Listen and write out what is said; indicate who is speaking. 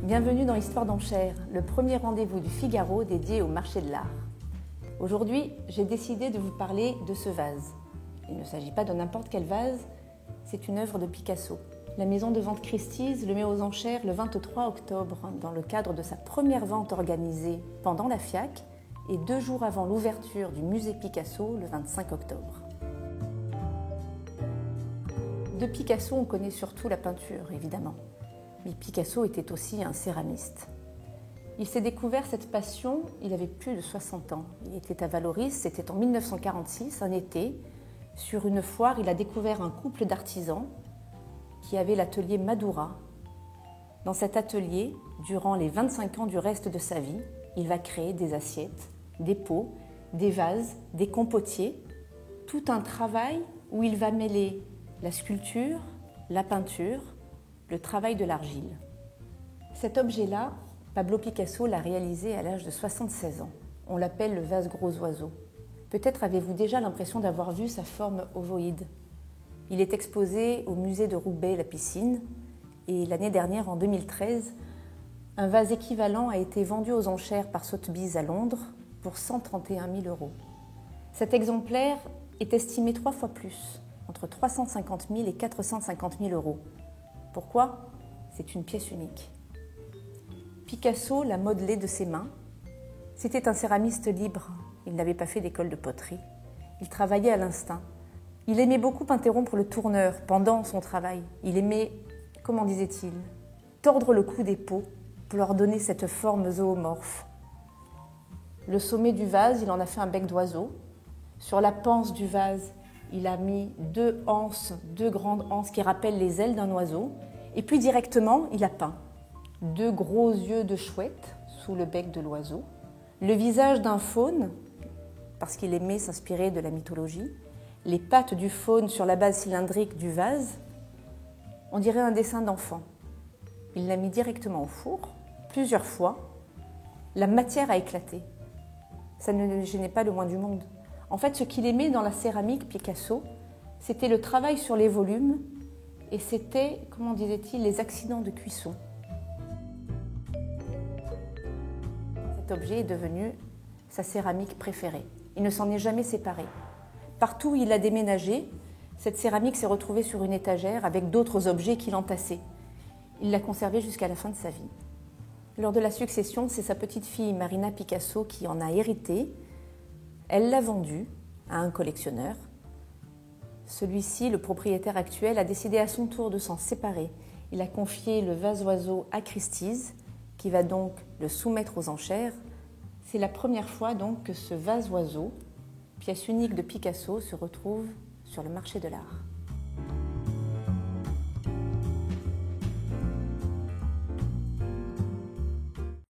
Speaker 1: Bienvenue dans Histoire d'enchères, le premier rendez-vous du Figaro dédié au marché de l'art. Aujourd'hui, j'ai décidé de vous parler de ce vase. Il ne s'agit pas de n'importe quel vase, c'est une œuvre de Picasso. La maison de vente Christie's le met aux enchères le 23 octobre dans le cadre de sa première vente organisée pendant la FIAC et 2 jours avant l'ouverture du musée Picasso le 25 octobre. De Picasso, on connaît surtout la peinture, évidemment. Mais Picasso était aussi un céramiste. Il s'est découvert cette passion, il avait plus de 60 ans. Il était à Vallauris, c'était en 1946, un été. Sur une foire, il a découvert un couple d'artisans qui avait l'atelier Madura. Dans cet atelier, durant les 25 ans du reste de sa vie, il va créer des assiettes, des pots, des vases, des compotiers. Tout un travail où il va mêler la sculpture, la peinture, le travail de l'argile. Cet objet-là, Pablo Picasso l'a réalisé à l'âge de 76 ans. On l'appelle le vase gros oiseau. Peut-être avez-vous déjà l'impression d'avoir vu sa forme ovoïde. Il est exposé au musée de Roubaix-la-Piscine et l'année dernière, en 2013, un vase équivalent a été vendu aux enchères par Sotheby's à Londres pour 131 000 €. Cet exemplaire est estimé 3 fois plus, entre 350 000 et 450 000 €. Pourquoi ? C'est une pièce unique. Picasso l'a modelé de ses mains. C'était un céramiste libre. Il n'avait pas fait d'école de poterie. Il travaillait à l'instinct. Il aimait beaucoup interrompre le tourneur pendant son travail. Il aimait, comment disait-il, tordre le cou des pots pour leur donner cette forme zoomorphe. Le sommet du vase, il en a fait un bec d'oiseau. Sur la panse du vase, il a mis 2 grandes anses qui rappellent les ailes d'un oiseau. Et puis directement, il a peint 2 gros yeux de chouette sous le bec de l'oiseau, le visage d'un faune, parce qu'il aimait s'inspirer de la mythologie, les pattes du faune sur la base cylindrique du vase. On dirait un dessin d'enfant. Il l'a mis directement au four, plusieurs fois. La matière a éclaté. Ça ne le gênait pas le moins du monde. En fait, ce qu'il aimait dans la céramique Picasso, c'était le travail sur les volumes et c'était, comment disait-il, les accidents de cuisson. Cet objet est devenu sa céramique préférée. Il ne s'en est jamais séparé. Partout où il a déménagé, cette céramique s'est retrouvée sur une étagère avec d'autres objets qu'il entassait. Il l'a conservée jusqu'à la fin de sa vie. Lors de la succession, c'est sa petite fille Marina Picasso qui en a hérité. Elle l'a vendu à un collectionneur. Celui-ci, le propriétaire actuel, a décidé à son tour de s'en séparer. Il a confié le vase-oiseau à Christie's, qui va donc le soumettre aux enchères. C'est la première fois donc que ce vase-oiseau, pièce unique de Picasso, se retrouve sur le marché de l'art.